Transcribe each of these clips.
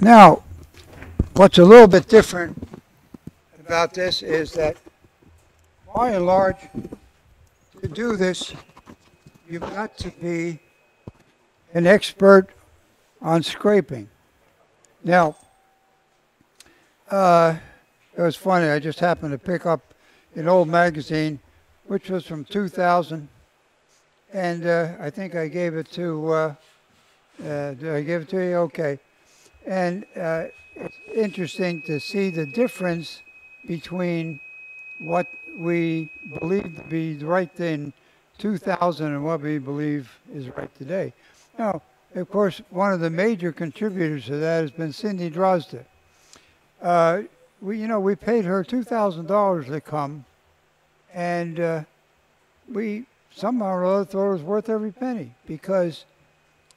Now, what's a little bit different about this is that, by and large, to do this, you've got to be an expert on scraping. Now, it was funny, I just happened to pick up an old magazine, which was from 2000, and I think I gave it to, did I give it to you? Okay. And it's interesting to see the difference between what we believe to be right in 2000 and what we believe is right today. Now, of course, one of the major contributors to that has been Cindy Drozda. We paid her $2,000 to come, and we somehow or other thought it was worth every penny, because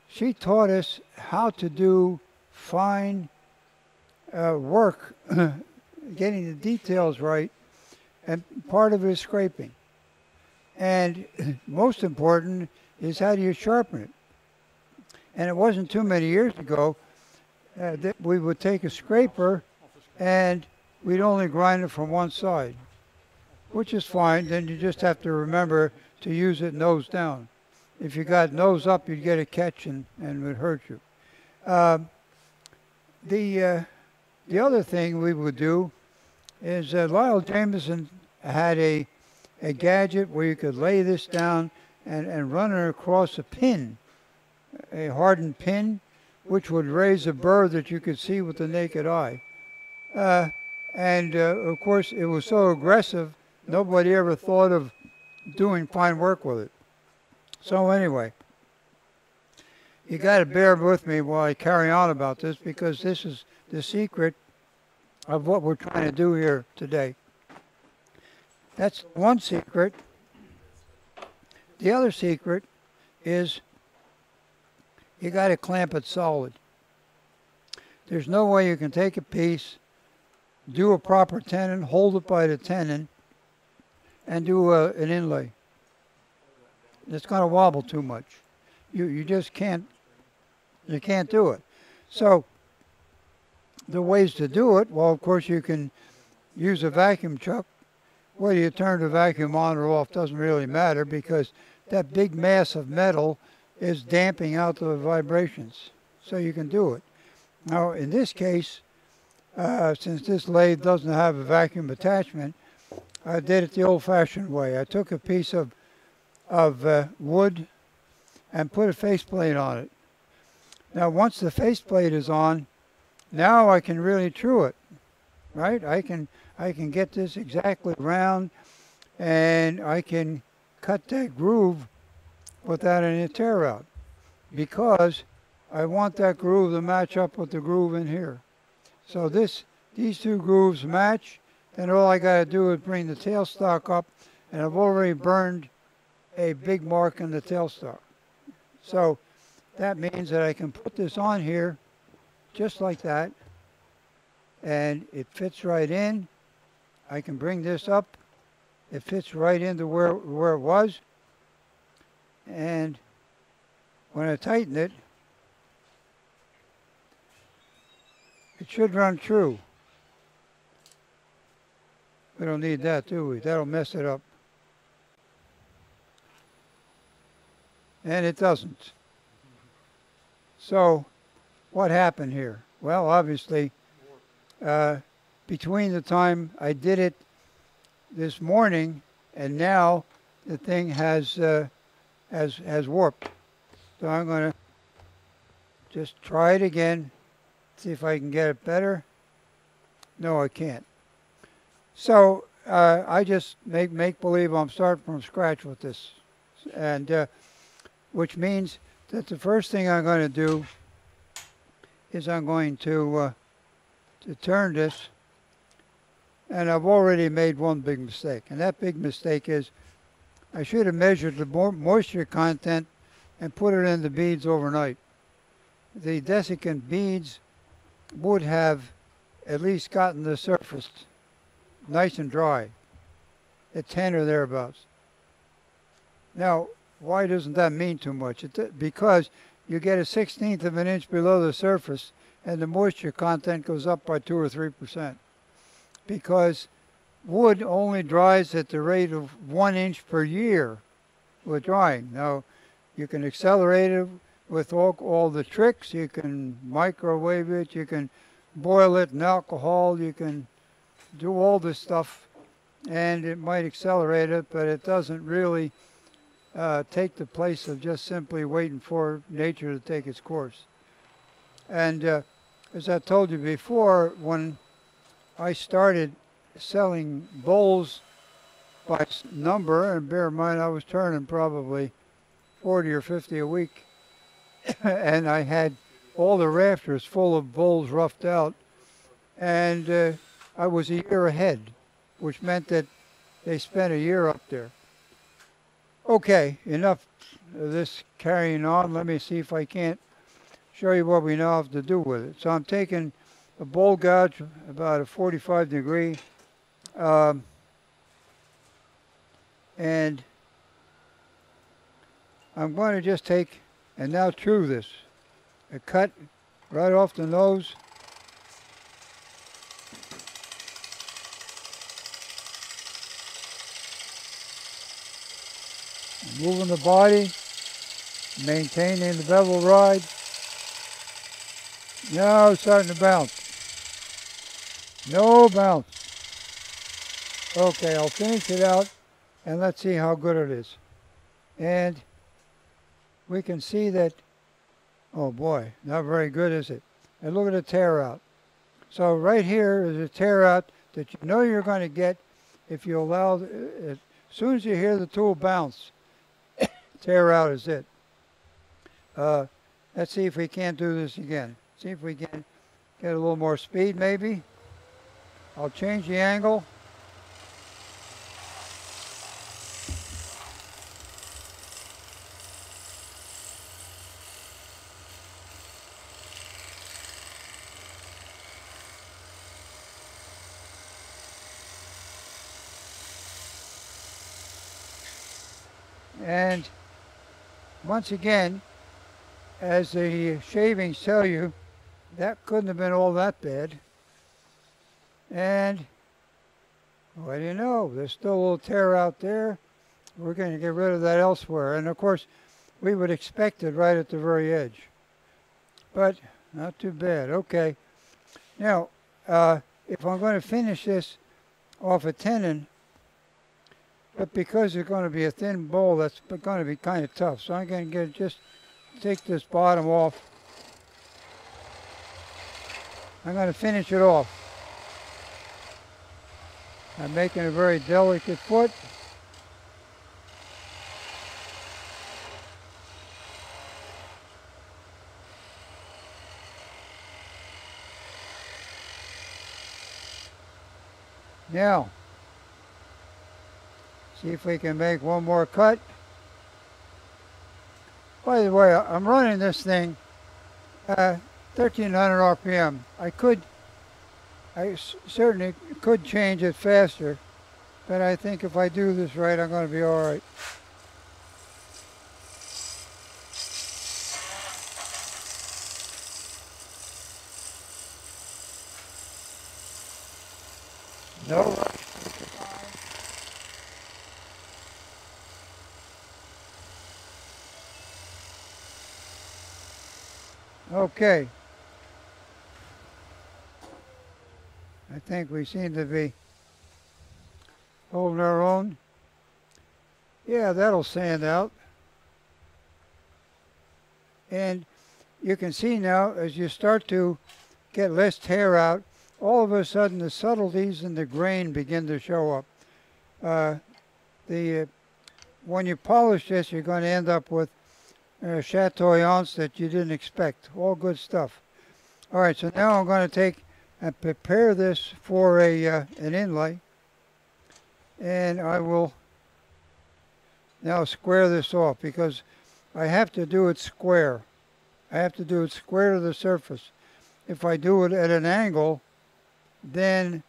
she taught us how to do fine work, getting the details right, and part of it is scraping. And most important is how do you sharpen it. And it wasn't too many years ago that we would take a scraper and we'd only grind it from one side, which is fine. Then you just have to remember to use it nose down. If you got nose up, you'd get a catch and it would hurt you. The other thing we would do is Lyle Jameson had a gadget where you could lay this down and run it across a pin, a hardened pin, which would raise a burr that you could see with the naked eye. Of course, it was so aggressive, nobody ever thought of doing fine work with it. So anyway, you got to bear with me while I carry on about this, because this is the secret of what we're trying to do here today. That's one secret. The other secret is you got to clamp it solid. There's no way you can take a piece, do a proper tenon, hold it by the tenon, and do an inlay. It's going to wobble too much. You just can't. You can't do it. So the ways to do it, well, of course, you can use a vacuum chuck. Whether you turn the vacuum on or off doesn't really matter, because that big mass of metal is damping out the vibrations. So you can do it. Now, in this case, since this lathe doesn't have a vacuum attachment, I did it the old-fashioned way. I took a piece of wood and put a faceplate on it. Now, once the faceplate is on, now I can really true it, right? I can get this exactly round, and I can cut that groove without any tear out, because I want that groove to match up with the groove in here. So these two grooves match, then all I got to do is bring the tailstock up, and I've already burned a big mark in the tailstock. So that means that I can put this on here just like that, and it fits right in. I can bring this up. It fits right into where it was. And when I tighten it, it should run true. We don't need that, do we? That'll mess it up. And it doesn't. So what happened here? Well, obviously, between the time I did it this morning and now, the thing has warped. So I'm going to just try it again, see if I can get it better. No, I can't. So I just make believe I'm starting from scratch with this, and which means that the first thing I'm going to do is I'm going to turn this, and I've already made one big mistake, and that big mistake is I should have measured the moisture content and put it in the beads overnight. The desiccant beads would have at least gotten the surface nice and dry at 10 or thereabouts. Now, why doesn't that mean too much? Because you get a 1/16 of an inch below the surface, and the moisture content goes up by 2 or 3%, because wood only dries at the rate of 1 inch per year with drying. Now, you can accelerate it with all the tricks. You can microwave it, you can boil it in alcohol, you can do all this stuff, and it might accelerate it, but it doesn't really take the place of just simply waiting for nature to take its course. And as I told you before, when I started selling bowls by number, and bear in mind I was turning probably 40 or 50 a week, and I had all the rafters full of bowls roughed out, and I was a year ahead, which meant that they spent a year up there. Okay, enough of this carrying on. Let me see if I can't show you what we now have to do with it. So I'm taking a bowl gouge, about a 45 degree, and I'm going to just take and now true this. A cut right off the nose. Moving the body, maintaining the bevel ride. Now it's starting to bounce. No bounce. Okay, I'll finish it out and let's see how good it is. And we can see that, oh boy, not very good, is it? And look at the tear out. So right here is a tear out that you know you're going to get if you allow, as soon as you hear the tool bounce, tear out is it. Let's see if we can't do this again. See if we can get a little more speed maybe. I'll change the angle. And once again, as the shavings tell you, that couldn't have been all that bad. And what do you know? There's still a little tear out there. We're going to get rid of that elsewhere. And of course, we would expect it right at the very edge. But not too bad. Okay. Now, if I'm going to finish this off a tenon, but because it's going to be a thin bowl, that's going to be kind of tough. So I'm going to just take this bottom off. I'm going to finish it off. I'm making a very delicate foot. Now, see if we can make one more cut. By the way, I'm running this thing 1300 RPM. I certainly could change it faster, but I think if I do this right, I'm going to be all right. No rush. Okay. I think we seem to be holding our own. Yeah, that'll stand out. And you can see now, as you start to get less tear out, all of a sudden the subtleties in the grain begin to show up. When you polish this, you're going to end up with chatoyance that you didn't expect. All good stuff. All right, so now I'm going to take and prepare this for an inlay, and I will now square this off because I have to do it square. I have to do it square to the surface. If I do it at an angle, then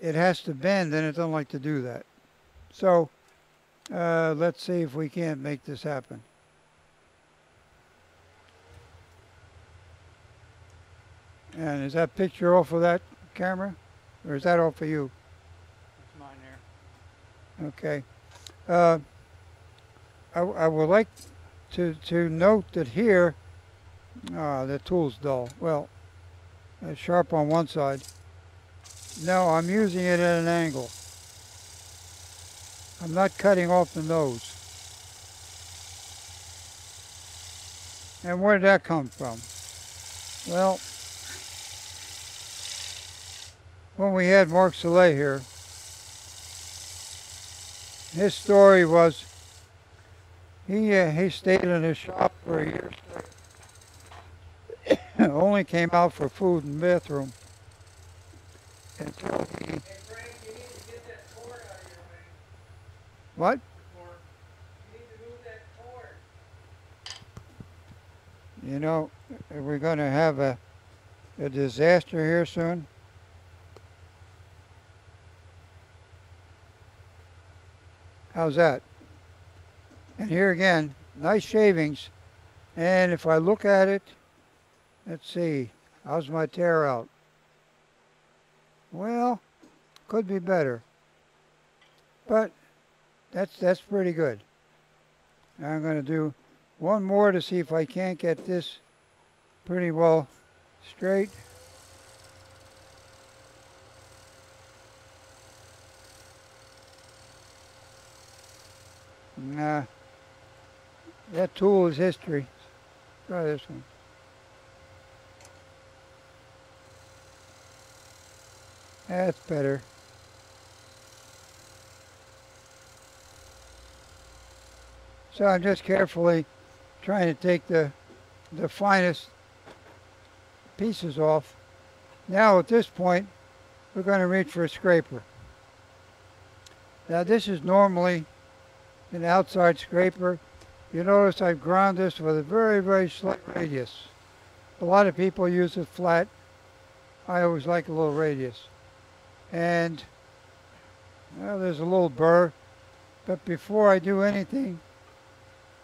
it has to bend, and it doesn't like to do that. So let's see if we can't make this happen. And is that picture off of that camera? Or is that off of you? It's mine there. Okay. Uh, I would like to note that here, the tool's dull. Well, it's sharp on one side. No, I'm using it at an angle. I'm not cutting off the nose. And where did that come from? Well, when we had Mark Soleil here, his story was he stayed in his shop for a year straight. Only came out for food and bathroom until he... Hey Frank, you need to get that cord out of your way. What? You need to move that cord. You know, we're going to have a disaster here soon. How's that? And here again, nice shavings. And if I look at it, let's see, how's my tear out? Well, could be better. But that's pretty good. I'm going to do one more to see if I can't get this pretty well straight. Nah, that tool is history. Try this one. That's better. So I'm just carefully trying to take the finest pieces off. Now at this point, we're going to reach for a scraper. Now this is normally an outside scraper. You notice I've ground this with a very, very slight radius. A lot of people use it flat. I always like a little radius. And well, there's a little burr. But before I do anything,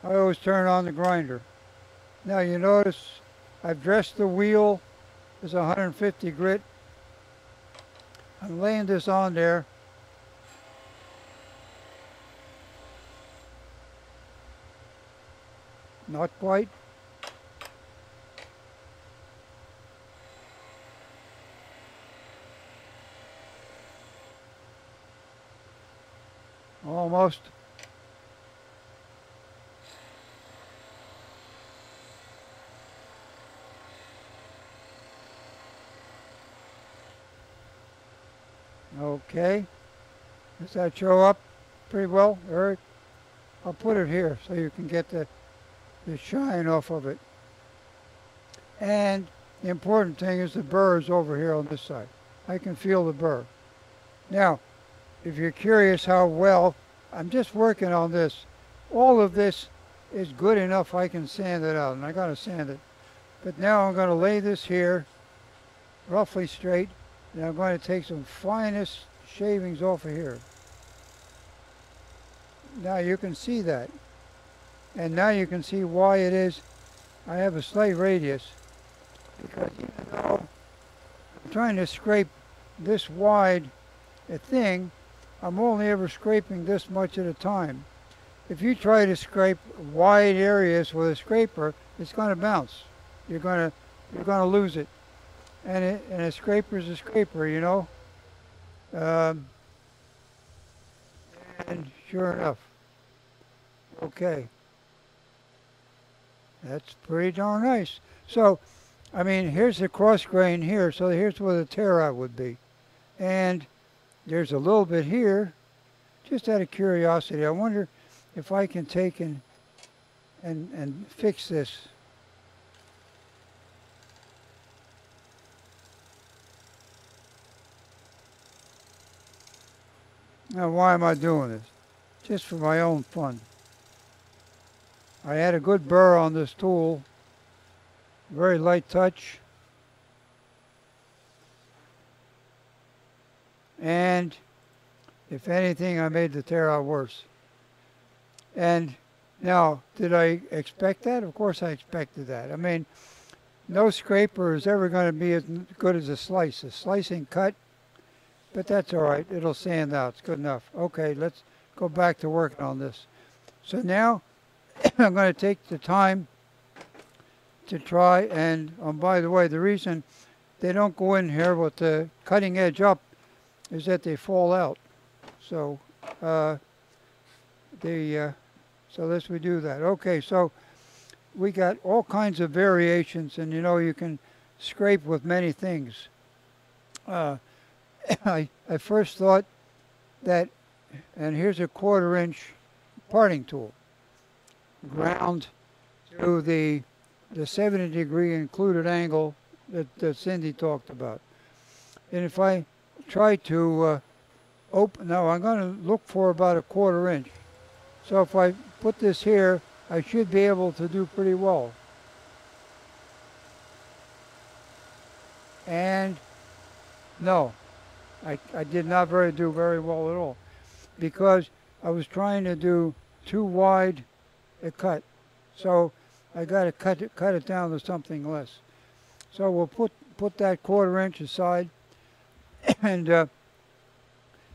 I always turn on the grinder. Now you notice I've dressed the wheel as 150 grit. I'm laying this on there. Not quite. Almost. Okay. Does that show up pretty well, Eric? I'll put it here so you can get the shine off of it. And the important thing is the burr is over here on this side. I can feel the burr. Now, if you're curious how well, I'm just working on this. All of this is good enough I can sand it out, and I gotta sand it. But now I'm gonna lay this here roughly straight, and I'm going to take some finest shavings off of here. Now you can see that. And now you can see why it is I have a slight radius. Because even though I'm trying to scrape this wide a thing, I'm only ever scraping this much at a time. If you try to scrape wide areas with a scraper, it's going to bounce. You're going to lose it. And a scraper's a scraper, you know. And sure enough. Okay. That's pretty darn nice. So, I mean, here's the cross grain here, so here's where the tear out would be. And there's a little bit here, just out of curiosity. I wonder if I can take and fix this. Now, why am I doing this? Just for my own fun. I had a good burr on this tool, very light touch, and if anything, I made the tear out worse. And now, did I expect that? Of course I expected that. I mean, no scraper is ever going to be as good as a slice. A slice and cut, but that's all right. It'll sand out. It's good enough. Okay, let's go back to working on this. So now I'm going to take the time to try, and by the way, the reason they don't go in here with the cutting edge up is that they fall out. So so let's we do that. Okay, so we got all kinds of variations, and you know you can scrape with many things. I first thought that, and here's a 1/4 inch parting tool, ground to the 70-degree included angle that Cindy talked about. And if I try to open, now I'm going to look for about a 1/4 inch. So if I put this here, I should be able to do pretty well. And no, I did not do very well at all, because I was trying to do too wide a cut. So I got to cut it down to something less. So we'll put that 1/4 inch aside, and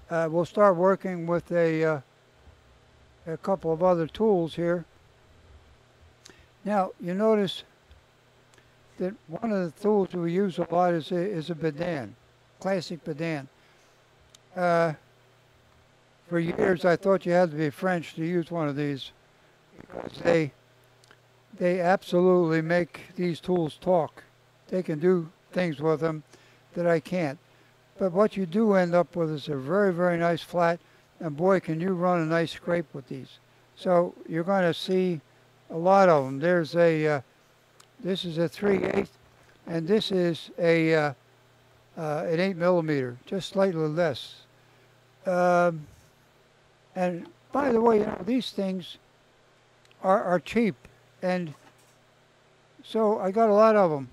we'll start working with a couple of other tools here. Now you notice that one of the tools we use a lot is a Bedan, classic Bedan. For years I thought you had to be French to use one of these, because they absolutely make these tools talk. They can do things with them that I can't. But what you do end up with is a very, very nice flat, and boy, can you run a nice scrape with these. So you're going to see a lot of them. There's this is a 3/8, and this is an 8mm, just slightly less. And by the way, you know, these things are cheap, and so I got a lot of them.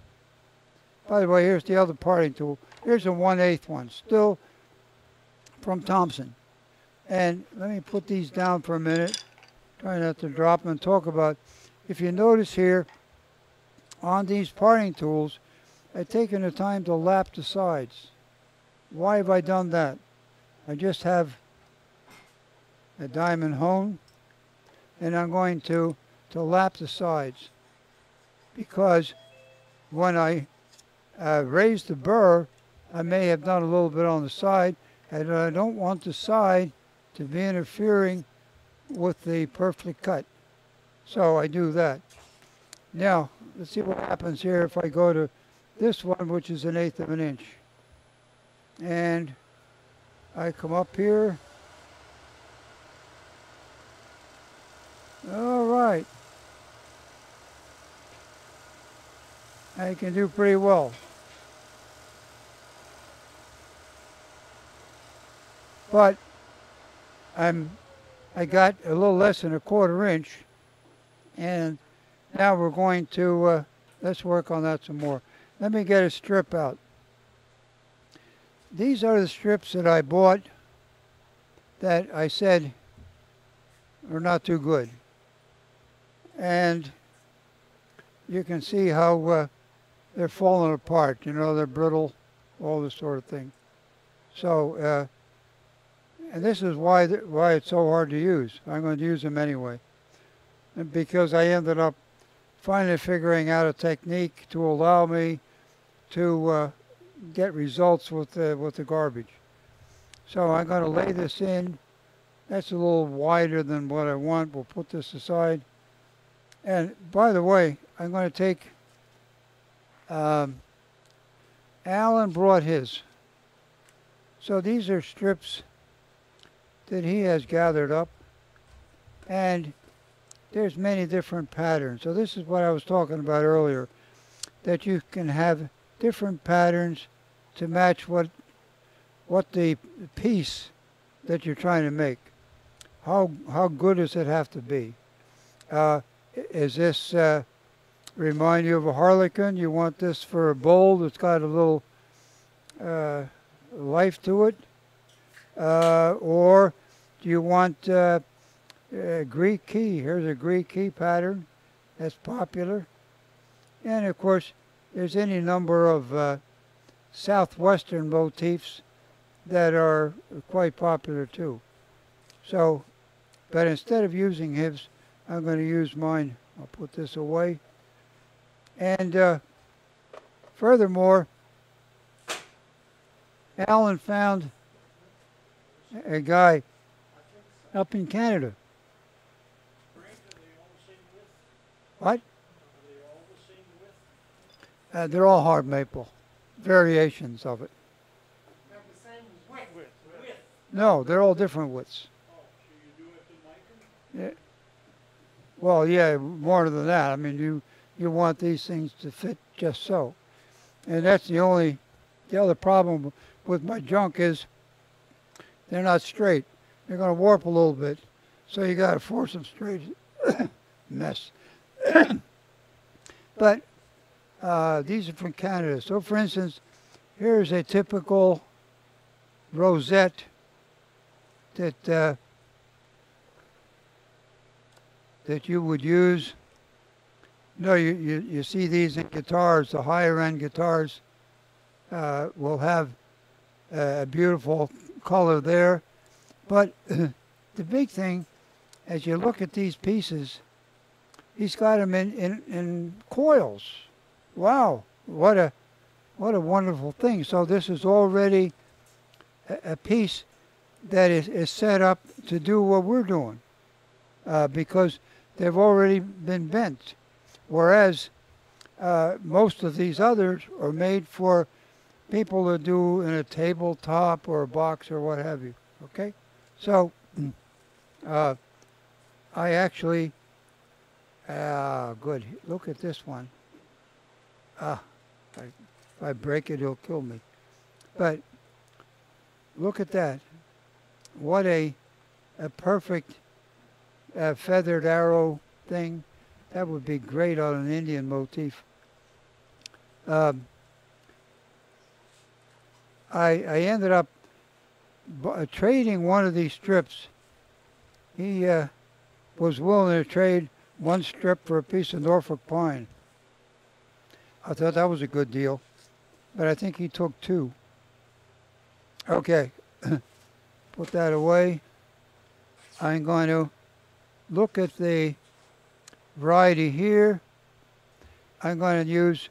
By the way, here's the other parting tool. Here's a 1/8 one, still from Thompson. And let me put these down for a minute, try not to drop them, and talk about, if you notice here, on these parting tools, I've taken the time to lap the sides. Why have I done that? I just have a diamond hone, and I'm going to lap the sides, because when I raise the burr, I may have done a little bit on the side, and I don't want the side to be interfering with the perfect cut. So I do that. Now, let's see what happens here if I go to this one, which is 1/8 of an inch. And I come up here. All right. I can do pretty well. But I got a little less than a 1/4 inch, and now we're going to let's work on that some more. Let me get a strip out. These are the strips that I bought that I said are not too good, and you can see how they're falling apart. You know, they're brittle, all this sort of thing. So. And this is why it's so hard to use. I'm going to use them anyway. And because I ended up finally figuring out a technique to allow me to get results with the garbage. So I'm going to lay this in. That's a little wider than what I want. We'll put this aside. And by the way, I'm going to take, Alan brought his. So these are strips that he has gathered up, and there's many different patterns. So this is what I was talking about earlier, that you can have different patterns to match what the piece that you're trying to make. How good does it have to be? Is this remind you of a harlequin? You want this for a bowl that's got a little life to it? Or do you want a Greek key? Here's a Greek key pattern that's popular. And of course, there's any number of southwestern motifs that are quite popular too. So, but instead of using his, I'm going to use mine. I'll put this away. And furthermore, Alan found a guy up in Canada. What? They're all hard maple, variations of it. No, they're all different widths. Yeah. Well, yeah, more than that. I mean, you want these things to fit just so, and that's the other problem with my junk is they're not straight. They're going to warp a little bit, so you got to force them straight. Mess. But these are from Canada. So, for instance, here's a typical rosette that you would use. No, you see these in guitars. The higher end guitars will have a beautiful color there. But the big thing, as you look at these pieces, he's got them in coils. Wow, what a wonderful thing. So this is already a piece that is set up to do what we're doing because they've already been bent. Whereas most of these others are made for people to do in a tabletop or a box or what have you. Okay? So I actually, good. Look at this one. If I break it, it'll kill me. But look at that. What a perfect feathered arrow thing. That would be great on an Indian motif. I ended up trading one of these strips. He was willing to trade one strip for a piece of Norfolk pine. I thought that was a good deal, but I think he took two. Okay, put that away. I'm going to look at the variety here. I'm going to use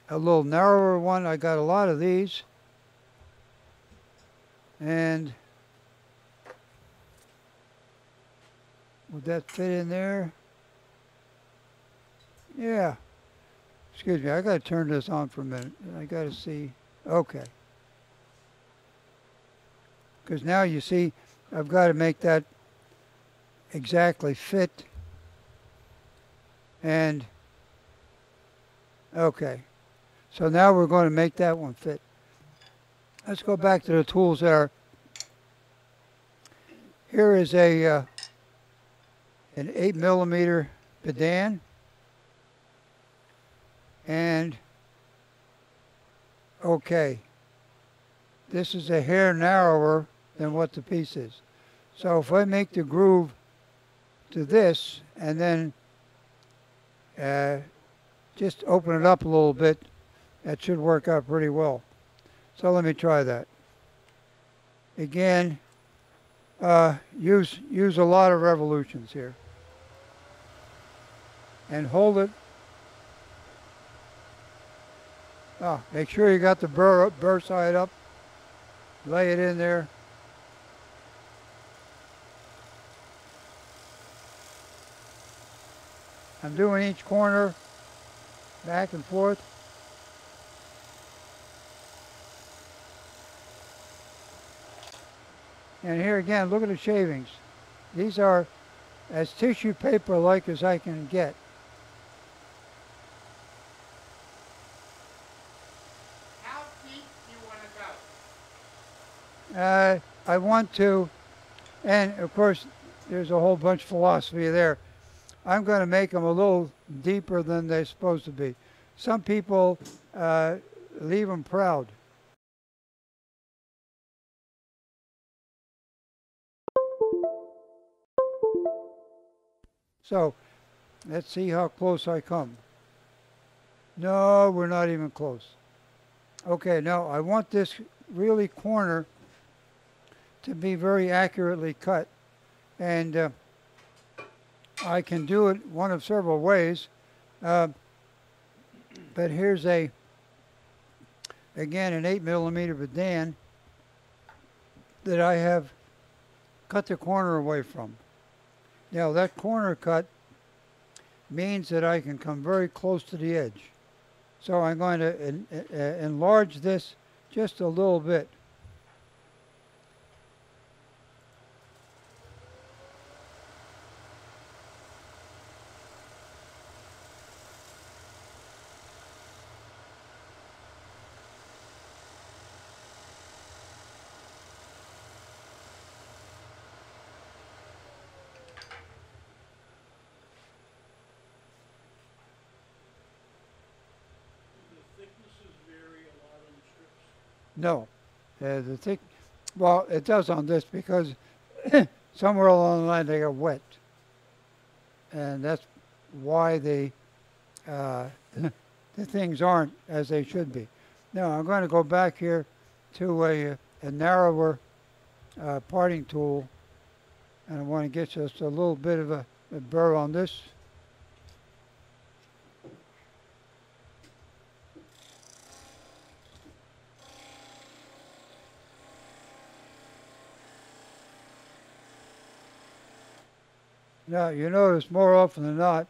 a little narrower one. I got a lot of these. And would that fit in there? Yeah. Excuse me, I got to turn this on for a minute. I got to see. Okay. Because now you see, I've got to make that exactly fit. And, okay. So now we're going to make that one fit. Let's go back to the tools there. Here is an 8mm Bedan. And, okay, this is a hair narrower than what the piece is. So if I make the groove to this and then just open it up a little bit, that should work out pretty well. So let me try that. Again, use a lot of revolutions here. And hold it. Make sure you got the burr side up. Lay it in there. I'm doing each corner back and forth. And here again, look at the shavings. These are as tissue paper-like as I can get. How deep do you want to go? I want to, and of course, there's a whole bunch of philosophy there. I'm going to make them a little deeper than they're supposed to be. Some people leave them proud. So let's see how close I come. No, we're not even close. Okay, now I want this really corner to be very accurately cut. And I can do it one of several ways. But here's again, an 8mm Badan that I have cut the corner away from. Now that corner cut means that I can come very close to the edge. So I'm going to enlarge this just a little bit. No, well, it does on this because somewhere along the line they got wet, and that's why the things aren't as they should be. Now I'm going to go back here to a narrower parting tool, and I want to get just a little bit of a burr on this. Now, you notice more often than not,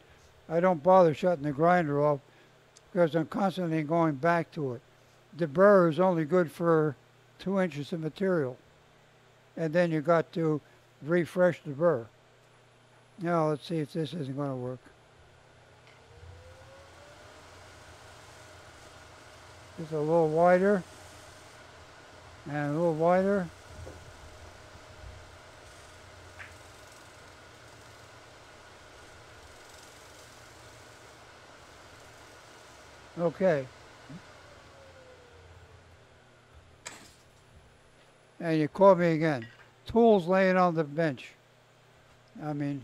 I don't bother shutting the grinder off because I'm constantly going back to it. The burr is only good for 2 inches of material. And then you got to refresh the burr. Now, let's see if this isn't going to work. Just a little wider. And a little wider. Okay. And you caught me again. Tools laying on the bench. I mean,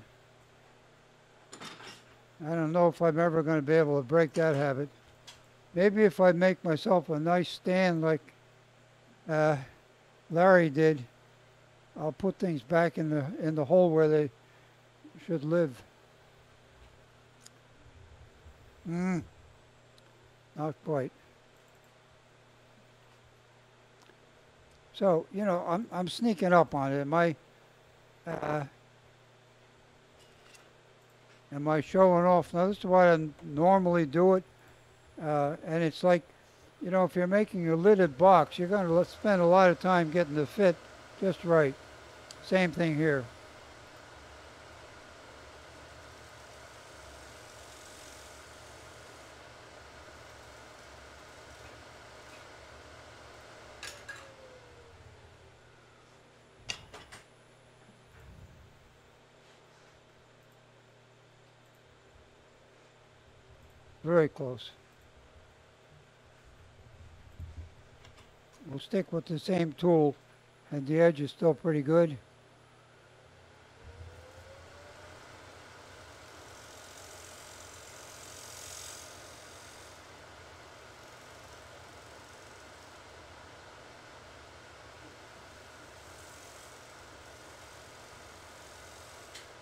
I don't know if I'm ever going to be able to break that habit. Maybe if I make myself a nice stand like Larry did, I'll put things back in the hole where they should live. Not quite. So, you know, I'm sneaking up on it. Am I showing off? Now, this is why I normally do it. And it's like, you know, if you're making a lidded box, you're going to spend a lot of time getting the fit just right. Same thing here. Very close. We'll stick with the same tool, and the edge is still pretty good.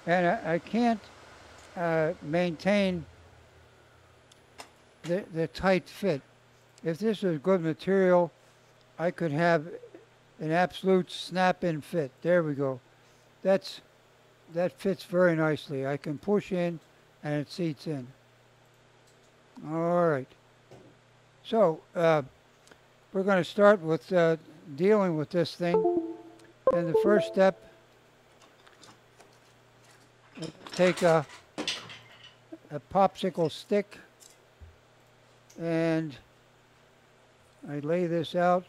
And I can't maintain the tight fit. If this is good material, I could have an absolute snap-in fit. There we go. That fits very nicely. I can push in and it seats in. All right. So we're going to start with dealing with this thing. And the first step, take a popsicle stick and I lay this out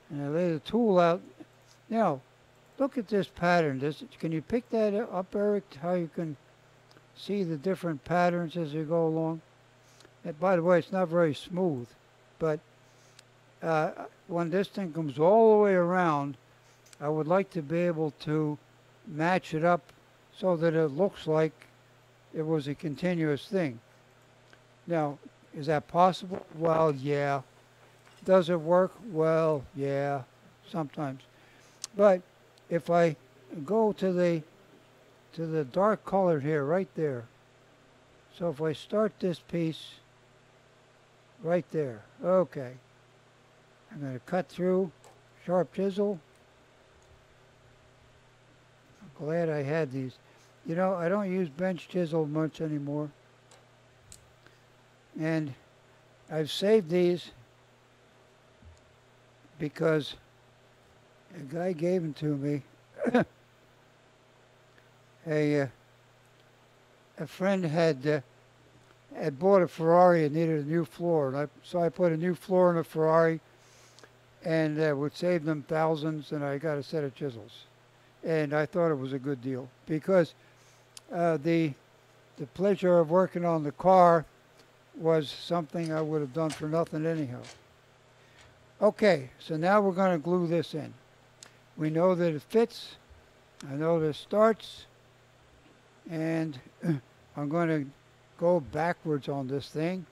and I lay the tool out. Now, look at this pattern. Can you pick that up, Eric, how you can see the different patterns as you go along? And by the way, it's not very smooth, but when this thing comes all the way around, I would like to be able to match it up so that it looks like it was a continuous thing. Now, Is that possible? Well, yeah. Does it work? Well, yeah, sometimes. But if I go to the dark color here, right there. So if I start this piece right there, okay. I'm going to cut through, sharp chisel. I'm glad I had these. You know, I don't use bench chisel much anymore. And I've saved these because a guy gave them to me. A friend had bought a Ferrari and needed a new floor, and so I put a new floor in a Ferrari, and would save them thousands, and I got a set of chisels, and I thought it was a good deal because the pleasure of working on the car was something I would have done for nothing anyhow. Okay, so now we're going to glue this in. We know that it fits. I know this starts, and I'm going to go backwards on this thing.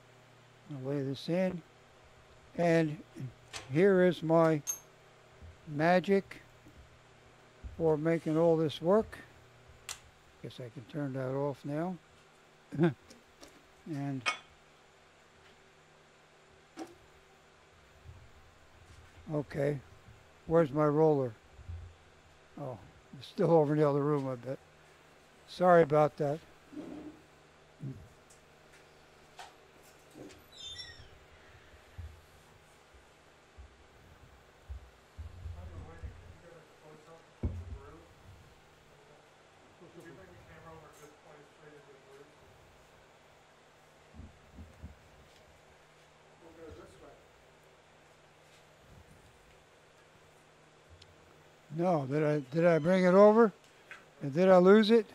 I'll lay this in, and here is my magic for making all this work. Guess I can turn that off now. And okay, where's my roller? Oh, it's still over in the other room, I bet. Sorry about that. No, did I bring it over? And did I lose it?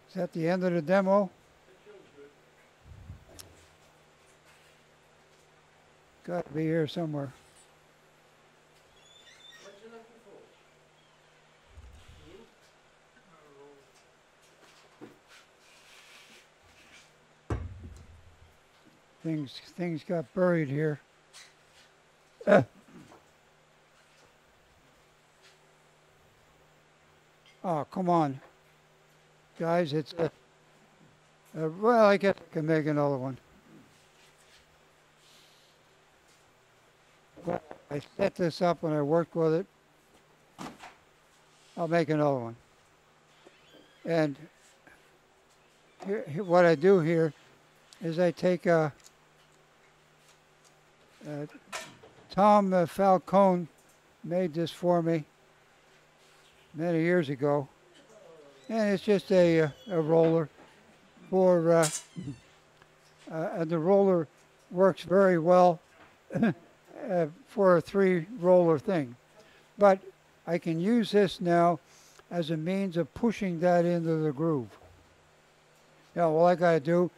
Is that the end of the demo? Got to be here somewhere. Things got buried here. Oh, come on. Guys, it's well, I guess I can make another one. Well, I set this up when I worked with it. I'll make another one. And what I do here is I take Tom Falcone made this for me many years ago, and it's just a roller for and the roller works very well for a 3-roller thing, but I can use this now as a means of pushing that into the groove. Now all I got to do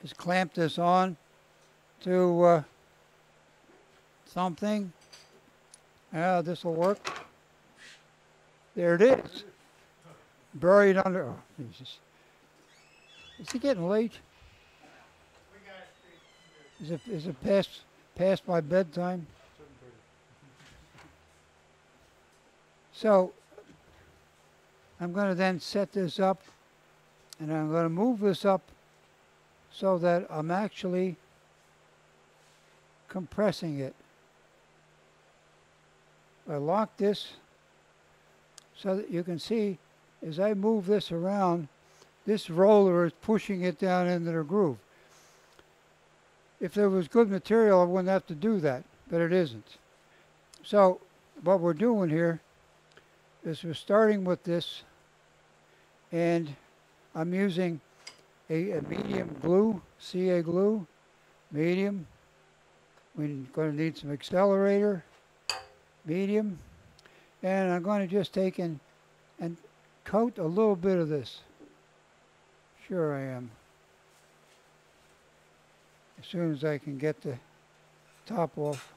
is clamp this on to something. This will work. There it is. Buried under. Oh, Jesus. Is it getting late? Is it past my bedtime? So I'm going to then set this up, and I'm going to move this up so that I'm actually compressing it. I lock this so that you can see as I move this around, this roller is pushing it down into the groove. If there was good material, I wouldn't have to do that, but it isn't. So what we're doing here is we're starting with this, and I'm using a medium glue, CA glue, medium. We're going to need some accelerator, medium. And I'm going to just take and coat a little bit of this. Sure I am. As soon as I can get the top off.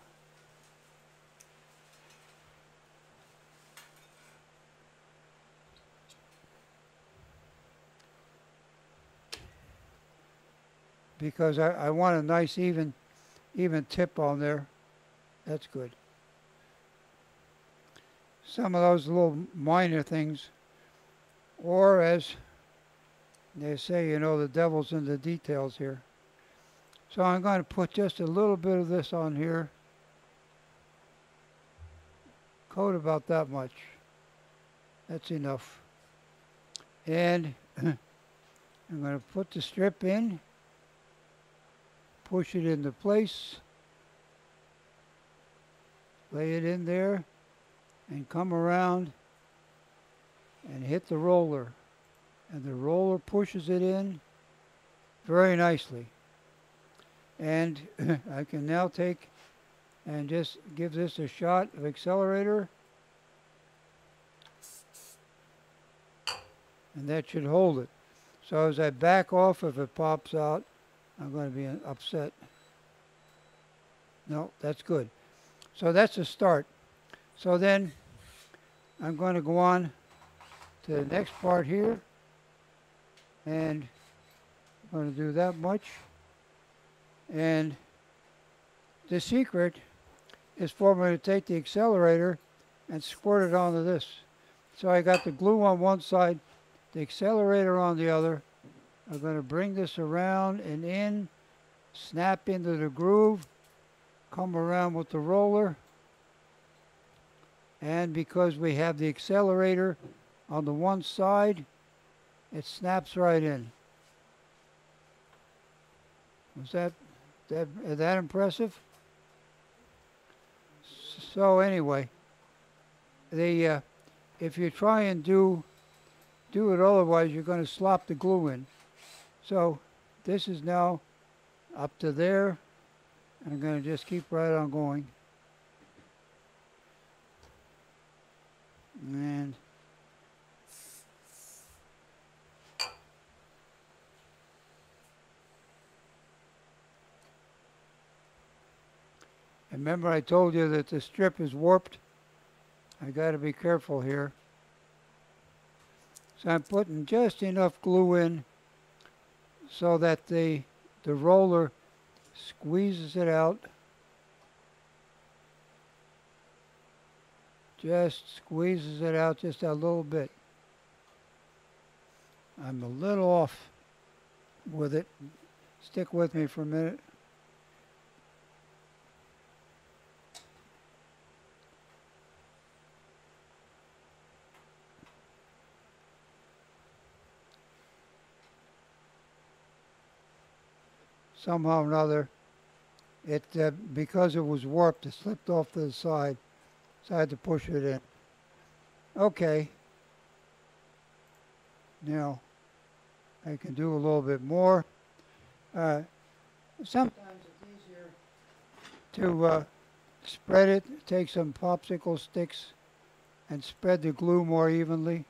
because I want a nice even tip on there. That's good. Some of those little minor things, or as they say, the devil's in the details here. So I'm going to put just a little bit of this on here. Coat about that much. That's enough. And I'm going to put the strip in, push it into place, lay it in there, and come around and hit the roller. And the roller pushes it in very nicely. And I can now take and just give this a shot of accelerator. And that should hold it. So as I back off, if it pops out, I'm going to be upset. No, that's good. So that's a start. So then I'm going to go on to the next part here. And I'm going to do that much. And the secret is for me to take the accelerator and squirt it onto this. So I got the glue on one side, the accelerator on the other. I'm going to bring this around and in, snap into the groove, come around with the roller. And because we have the accelerator on the one side, it snaps right in. Was that impressive? So anyway, if you try and do it otherwise, you're going to slop the glue in. So this is now up to there. I'm going to just keep right on going. And remember I told you that the strip is warped. I got to be careful here. So I'm putting just enough glue in so that the roller squeezes it out. Just squeezes it out just a little bit. I'm a little off with it. Stick with me for a minute. Somehow or another, it because it was warped, it slipped off to the side, so I had to push it in. Okay. Now, I can do a little bit more. Sometimes it's easier to spread it, take some popsicle sticks and spread the glue more evenly.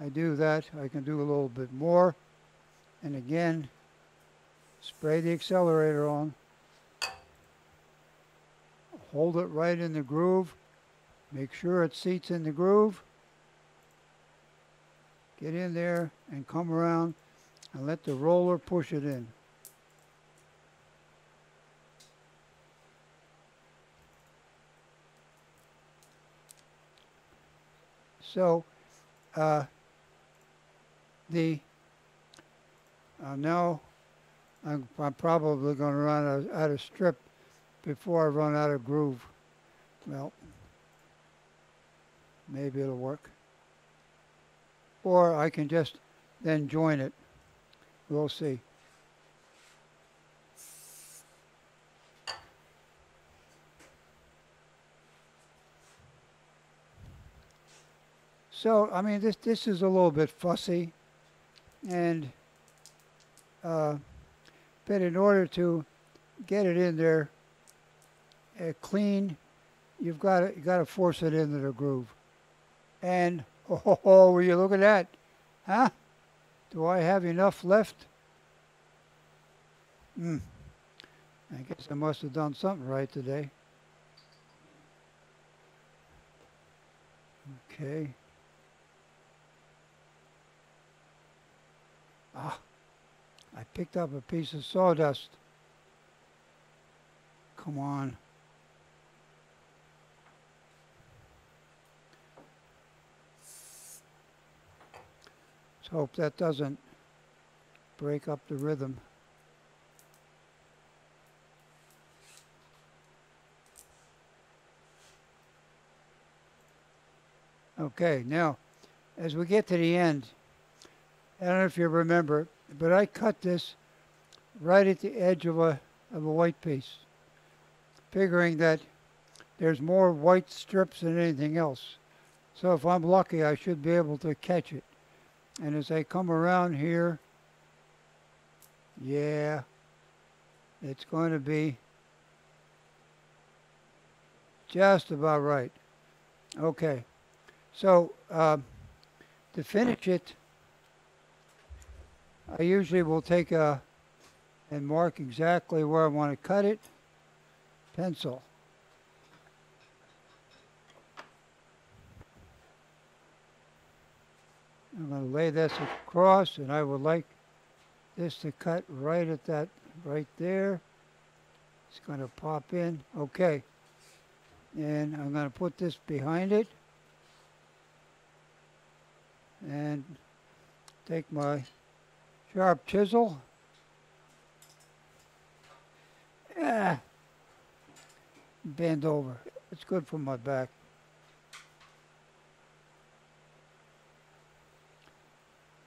I do that. I can do a little bit more. And again, spray the accelerator on. Hold it right in the groove. Make sure it seats in the groove. Get in there and come around and let the roller push it in. So now I'm probably going to run out of strip before I run out of groove. Well, maybe it'll work. Or I can just then join it. We'll see. So, I mean, this is a little bit fussy, and but in order to get it in there clean, you got to force it into the groove. And oh, will you look at that? Huh? Do I have enough left? I guess I must have done something right today. Okay. I picked up a piece of sawdust. Come on. Let's hope that doesn't break up the rhythm. Okay, now, as we get to the end, I don't know if you remember, but I cut this right at the edge of a white piece, figuring that there's more white strips than anything else. So if I'm lucky, I should be able to catch it. And as I come around here, yeah, it's going to be just about right. Okay, so to finish it, I usually will take and mark exactly where I want to cut it. Pencil. I'm going to lay this across, and I would like this to cut right at that, right there. It's going to pop in. Okay. And I'm going to put this behind it. And take my sharp chisel. Bend over. It's good for my back.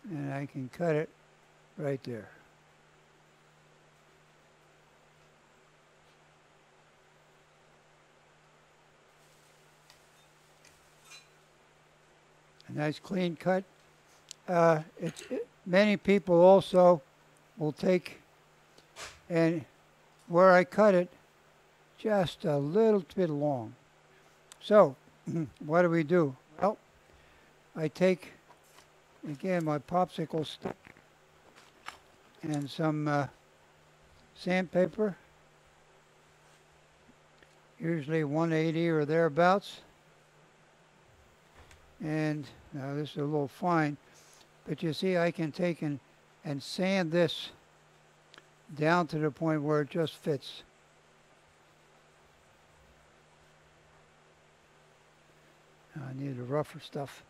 And I can cut it right there. A nice clean cut. Many people also will take, and where I cut it, just a little bit long. So, what do? Well, I take, again, my popsicle stick and some sandpaper, usually 180 or thereabouts. And now this is a little fine, but you see I can take and sand this down to the point where it just fits. I need the rougher stuff.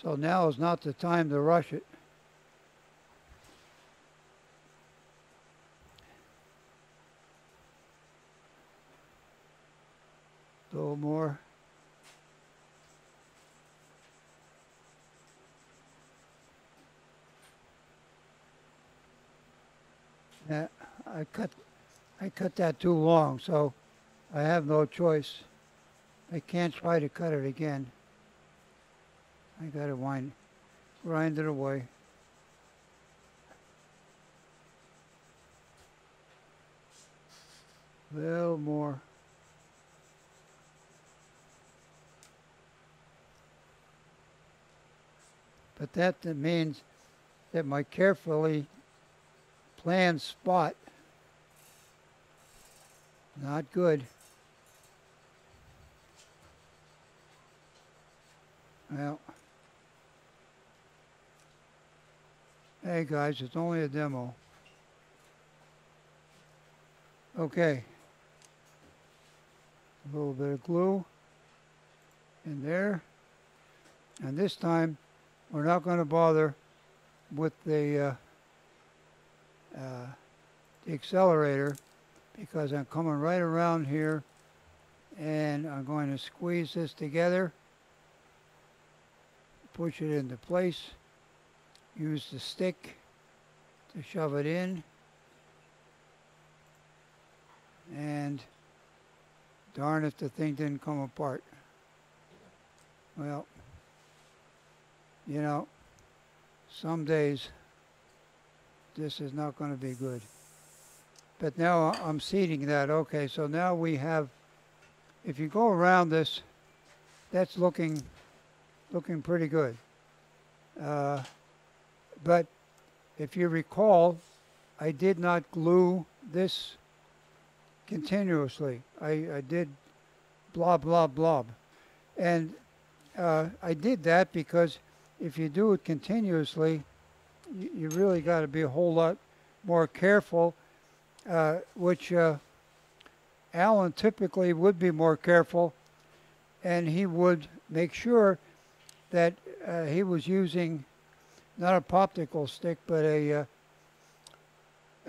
So now is not the time to rush it. A little more. Yeah, I cut that too long, so I have no choice. I can't try to cut it again. I gotta grind it away. A little more. But that means that my carefully planned spot, not good. Well, hey guys, it's only a demo. Okay. A little bit of glue in there. And this time, we're not going to bother with the accelerator, because I'm coming right around here and I'm going to squeeze this together, push it into place, use the stick to shove it in, and darn if the thing didn't come apart. Well, you know, some days this is not going to be good. But now I'm seating that. Okay, so now we have, if you go around this, that's looking pretty good. But if you recall, I did not glue this continuously. I did blah, blah, blah. And I did that because if you do it continuously, you really got to be a whole lot more careful, which Alan typically would be more careful, and he would make sure that he was using not a popsicle stick, but a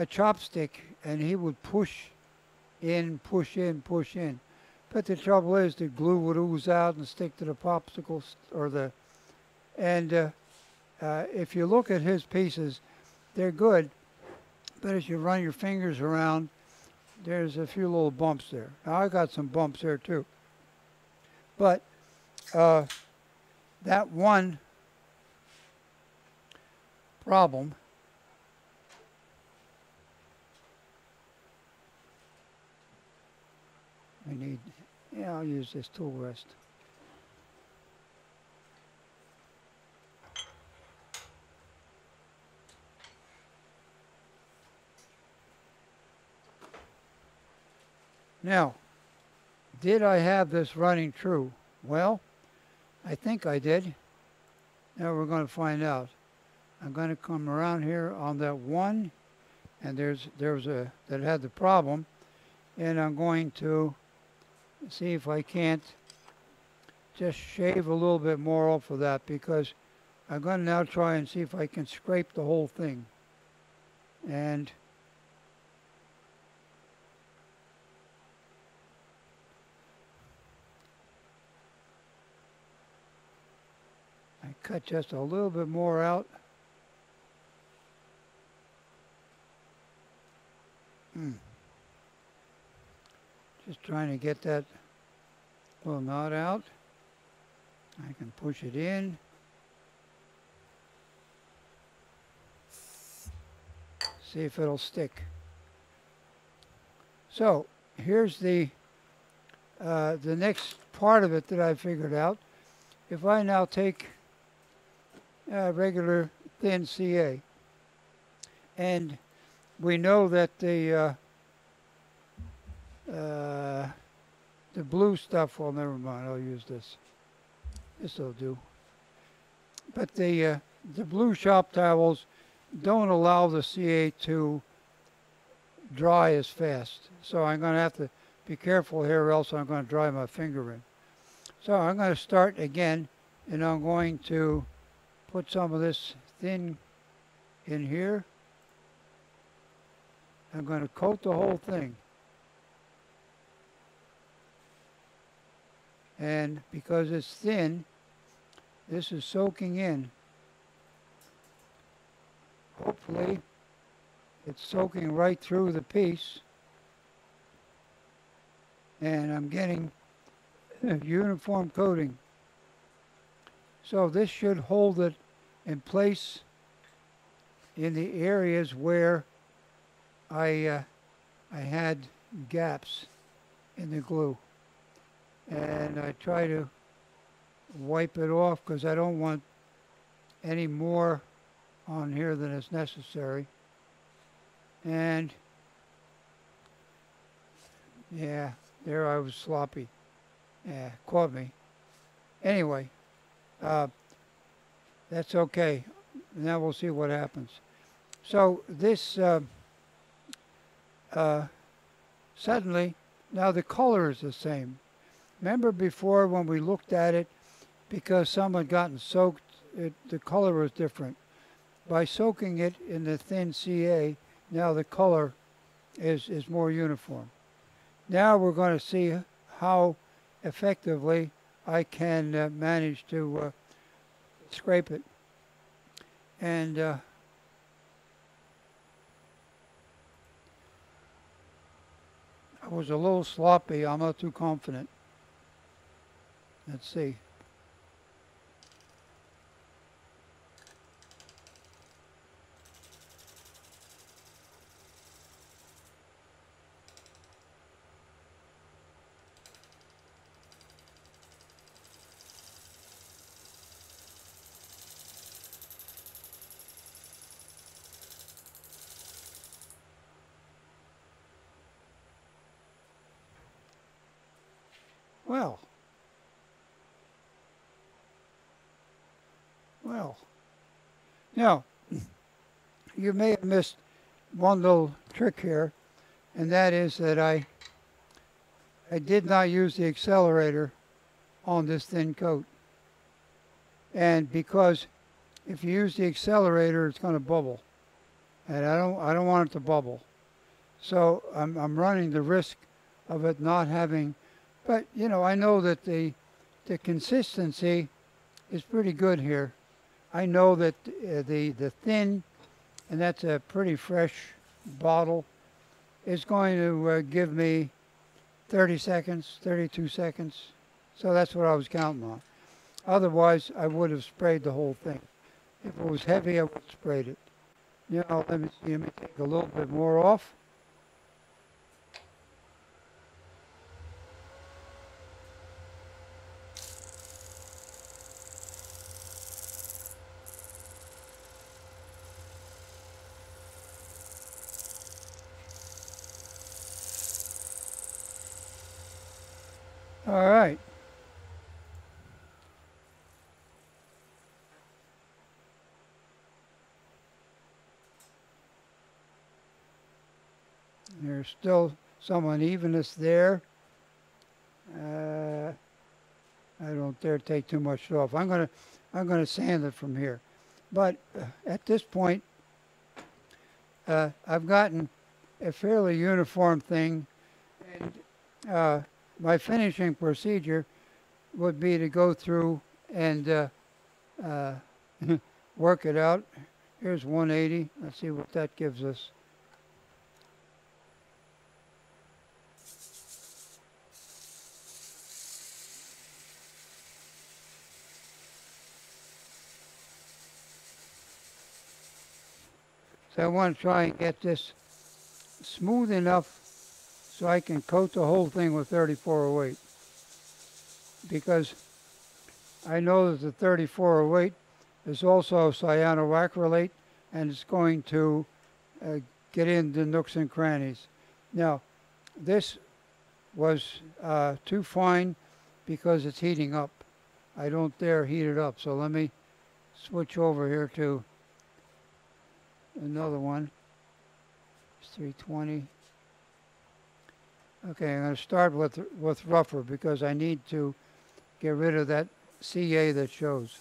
chopstick, and he would push in, push in, push in. But the trouble is the glue would ooze out and stick to the popsicles or the, and if you look at his pieces, they're good, but as you run your fingers around, there's a few little bumps there. Now I got some bumps there too. But that one problem we need, yeah, I'll use this tool rest. Now, did I have this running true? Well, I think I did. Now we're going to find out. I'm going to come around here on that one, and there's a that had the problem, and I'm going to see if I can't just shave a little bit more off of that, because I'm going to now try and see if I can scrape the whole thing. And I cut just a little bit more out. Just trying to get that little knot out. I can push it in. See if it'll stick. So here's the next part of it that I figured out. If I now take regular thin CA, and we know that the blue stuff, well, never mind, I'll use this. This will do. But the blue shop towels don't allow the CA to dry as fast. So I'm going to have to be careful here, or else I'm going to dry my finger in. So I'm going to start again, and I'm going to put some of this thin in here. I'm going to coat the whole thing. And because it's thin, this is soaking in. Hopefully, it's soaking right through the piece. And I'm getting uniform coating. So this should hold it in place in the areas where I had gaps in the glue. And I try to wipe it off because I don't want any more on here than is necessary. And yeah, there I was sloppy. Yeah, caught me. Anyway, that's okay. Now we'll see what happens. So this suddenly, now the color is the same. Remember before when we looked at it, because some had gotten soaked, the color was different. By soaking it in the thin CA, now the color is more uniform. Now we're going to see how effectively I can manage to scrape it. And I was a little sloppy. I'm not too confident. Let's see. Well, well. Now, you may have missed one little trick here, and that is that I did not use the accelerator on this thin coat. And because if you use the accelerator, it's going to bubble. And I don't want it to bubble. So I'm running the risk of it not having, but you know, I know that the consistency is pretty good here. I know that the thin, and that's a pretty fresh bottle, is going to give me 30 seconds, 32 seconds. So that's what I was counting on. Otherwise, I would have sprayed the whole thing. If it was heavy, I would have sprayed it. Now, let me see, let me take a little bit more off. All right. There's still some unevenness there. I don't dare take too much off. I'm gonna sand it from here. But at this point, I've gotten a fairly uniform thing, and my finishing procedure would be to go through and work it out. Here's 180. Let's see what that gives us. So I want to try and get this smooth enough so I can coat the whole thing with 3408. Because I know that the 3408 is also cyanoacrylate, and it's going to get into nooks and crannies. Now, this was too fine because it's heating up. I don't dare heat it up, so let me switch over here to another one. It's 320. Okay, I'm going to start with rougher because I need to get rid of that CA that shows.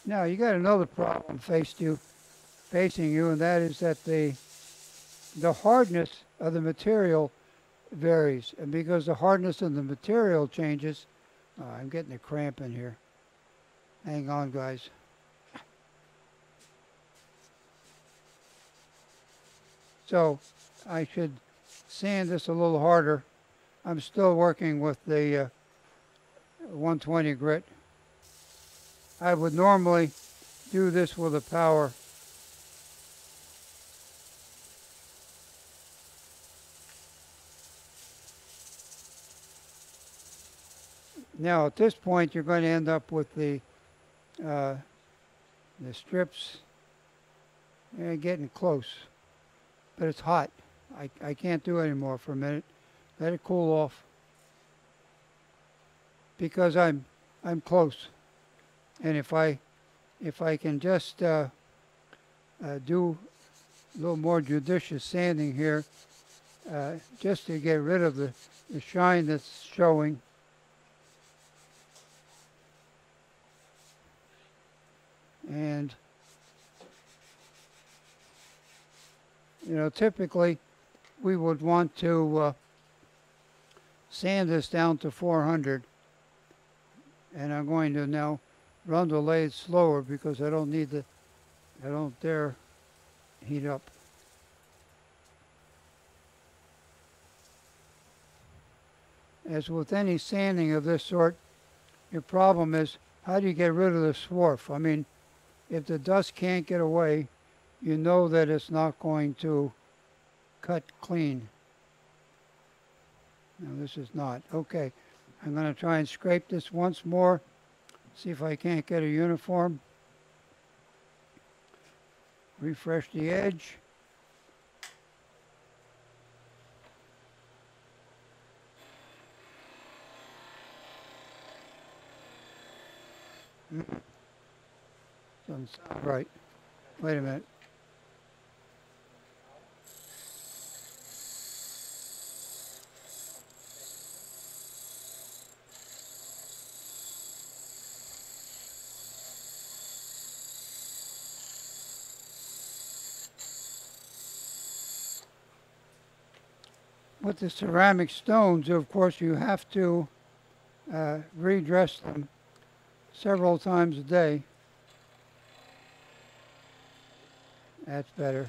Now you got another problem facing you, and that is that the hardness of the material varies, and because the hardness of the material changes, I'm getting a cramp in here. Hang on, guys. So I should sand this a little harder. I'm still working with the 120 grit. I would normally do this with a power. Now at this point you're going to end up with the strips getting close, but it's hot. I can't do it anymore for a minute. Let it cool off because I'm close, and if I can just do a little more judicious sanding here, just to get rid of the shine that's showing. And, you know, typically we would want to sand this down to 400. And I'm going to now run the lathe slower because I don't dare heat up. As with any sanding of this sort, your problem is how do you get rid of the swarf? I mean, if the dust can't get away, you know that it's not going to cut clean. No, this is not. Okay, I'm going to try and scrape this once more, see if I can't get a uniform. refresh the edge. Doesn't sound right. Wait a minute. With the ceramic stones, of course, you have to redress them several times a day. That's better.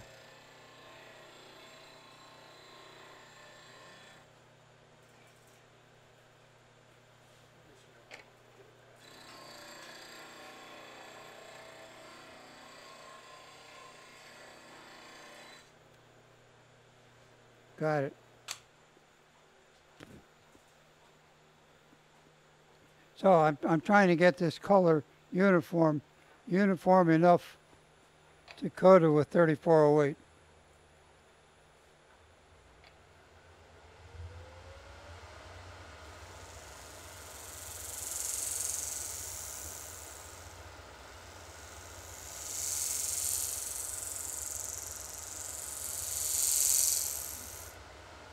Got it. So I'm trying to get this color uniform enough to coat it with 3408.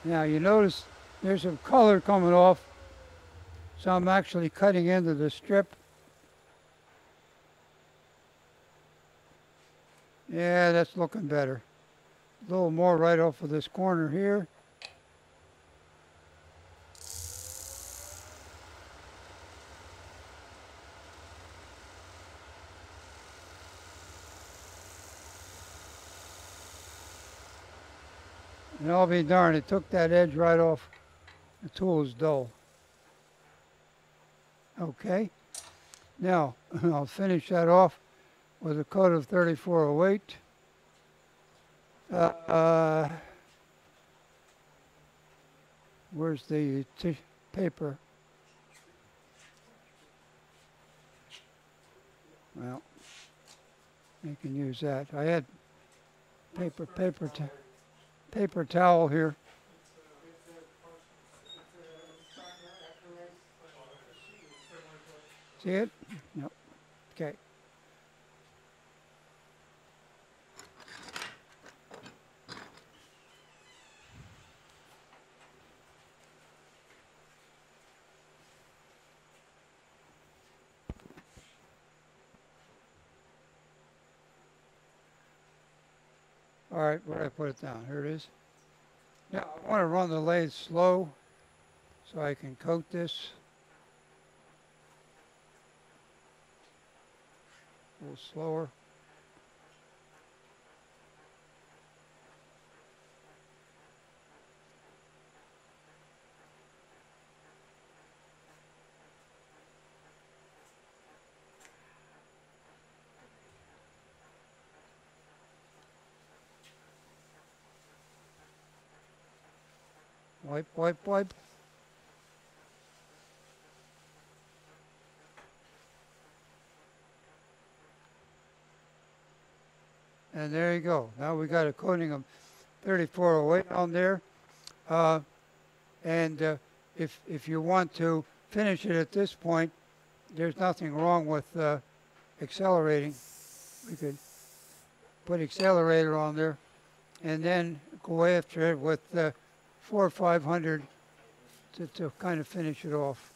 Now you notice there's some color coming off, so I'm actually cutting into the strip. Yeah, that's looking better. A little more right off of this corner here. And I'll be darned, it took that edge right off. The tool is dull. Okay. Now, I'll finish that off with a coat of 3408. Where's the paper? Well, you can use that. I had paper towel here. See it? No. Okay. All right, where did I put it down? Here it is. Now, I want to run the lathe slow so I can coat this. A little slower. Wipe, wipe, wipe. And there you go. Now we got a coating of 3408 on there. If you want to finish it at this point, there's nothing wrong with accelerating. We could put accelerator on there and then go after it with 400 or 500 to kind of finish it off.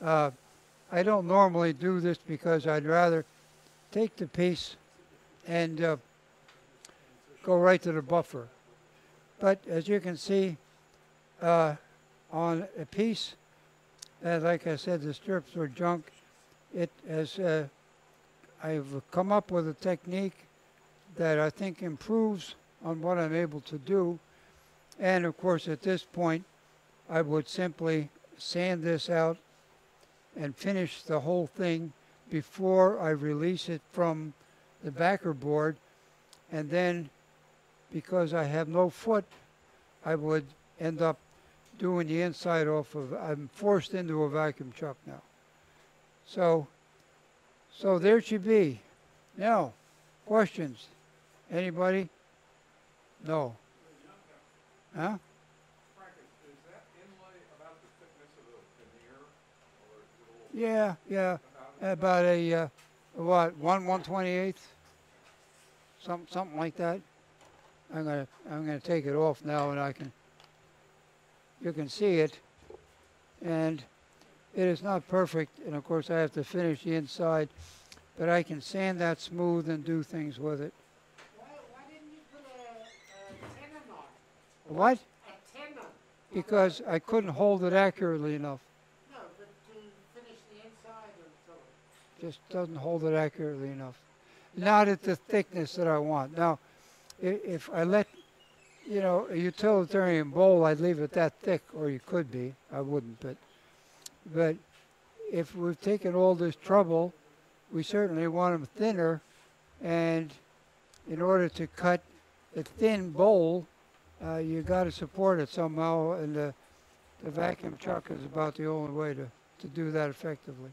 I don't normally do this because I'd rather take the piece and go right to the buffer. But as you can see, on a piece that, like I said, the strips were junk, I've come up with a technique that I think improves on what I'm able to do. And of course, at this point, I would simply sand this out and finish the whole thing before I release it from the backer board. And then, because I have no foot, I would end up doing the inside off of, I'm forced into a vacuum chuck now. So there she be. Now, questions? Anybody? No. Huh? Frank, is that inlay about the thickness of the veneer, or is it a little Yeah, yeah. about it? About a what? 1/128th? Something like that. I'm gonna take it off now, and you can see it, and it is not perfect. And of course, I have to finish the inside, but I can sand that smooth and do things with it. Why didn't you put a tenon on? What? A tenon? Because I couldn't hold it accurately enough. No, but to finish the inside and so on. Just doesn't hold it accurately enough. Not at the thickness that I want. Now, if I let, a utilitarian bowl, I'd leave it that thick, or you could be. I wouldn't, but if we've taken all this trouble, we certainly want them thinner, and in order to cut a thin bowl, you got to support it somehow, and the vacuum chuck is about the only way to do that effectively.